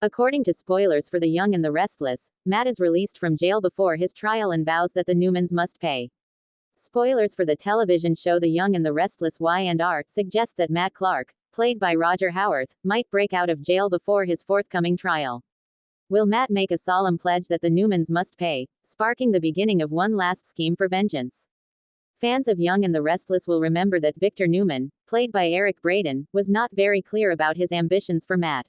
According to spoilers for The Young and the Restless, Matt is released from jail before his trial and vows that the Newmans must pay. Spoilers for the television show The Young and the Restless Y&R suggest that Matt Clark, played by Roger Howarth, might break out of jail before his forthcoming trial. Will Matt make a solemn pledge that the Newmans must pay, sparking the beginning of one last scheme for vengeance? Fans of Young and the Restless will remember that Victor Newman, played by Eric Braeden, was not very clear about his ambitions for Matt.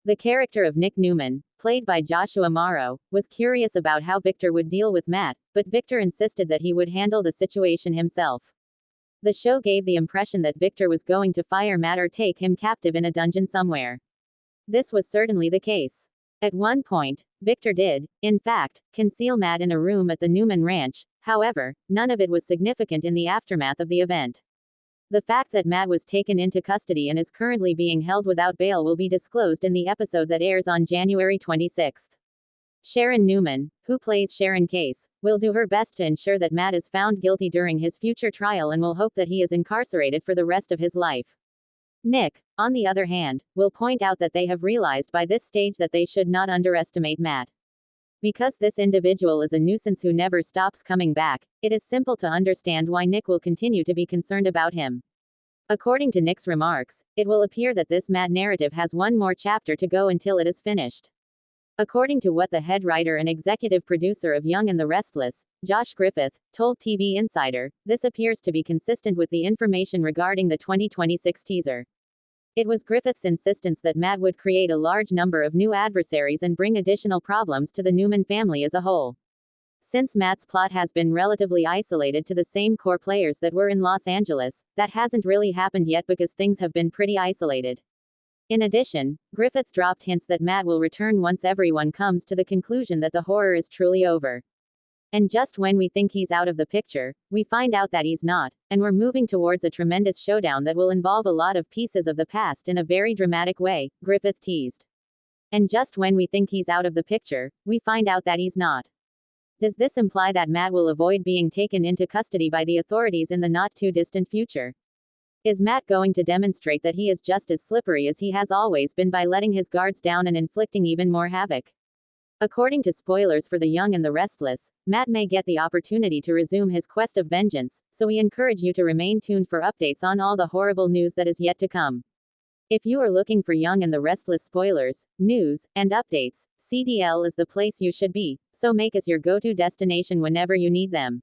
The character of Nick Newman, played by Joshua Morrow, was curious about how Victor would deal with Matt, but Victor insisted that he would handle the situation himself. The show gave the impression that Victor was going to fire Matt or take him captive in a dungeon somewhere. This was certainly the case. At one point, Victor did, in fact, conceal Matt in a room at the Newman Ranch. However, none of it was significant in the aftermath of the event. The fact that Matt was taken into custody and is currently being held without bail will be disclosed in the episode that airs on January 26. Sharon Newman, who plays Sharon Case, will do her best to ensure that Matt is found guilty during his future trial and will hope that he is incarcerated for the rest of his life. Nick, on the other hand, will point out that they have realized by this stage that they should not underestimate Matt. Because this individual is a nuisance who never stops coming back, it is simple to understand why Nick will continue to be concerned about him. According to Nick's remarks, it will appear that this Matt narrative has one more chapter to go until it is finished. According to what the head writer and executive producer of Young and the Restless, Josh Griffith, told TV Insider, this appears to be consistent with the information regarding the 2026 teaser. It was Griffith's insistence that Matt would create a large number of new adversaries and bring additional problems to the Newman family as a whole. Since Matt's plot has been relatively isolated to the same core players that were in Los Angeles, that hasn't really happened yet because things have been pretty isolated. In addition, Griffith dropped hints that Matt will return once everyone comes to the conclusion that the horror is truly over. And just when we think he's out of the picture, we find out that he's not, and we're moving towards a tremendous showdown that will involve a lot of pieces of the past in a very dramatic way, Griffith teased. And just when we think he's out of the picture, we find out that he's not. Does this imply that Matt will avoid being taken into custody by the authorities in the not-too-distant future? Is Matt going to demonstrate that he is just as slippery as he has always been by letting his guards down and inflicting even more havoc? According to spoilers for The Young and the Restless, Matt may get the opportunity to resume his quest of vengeance, so we encourage you to remain tuned for updates on all the horrible news that is yet to come. If you are looking for Young and the Restless spoilers, news, and updates, CDL is the place you should be, so make us your go-to destination whenever you need them.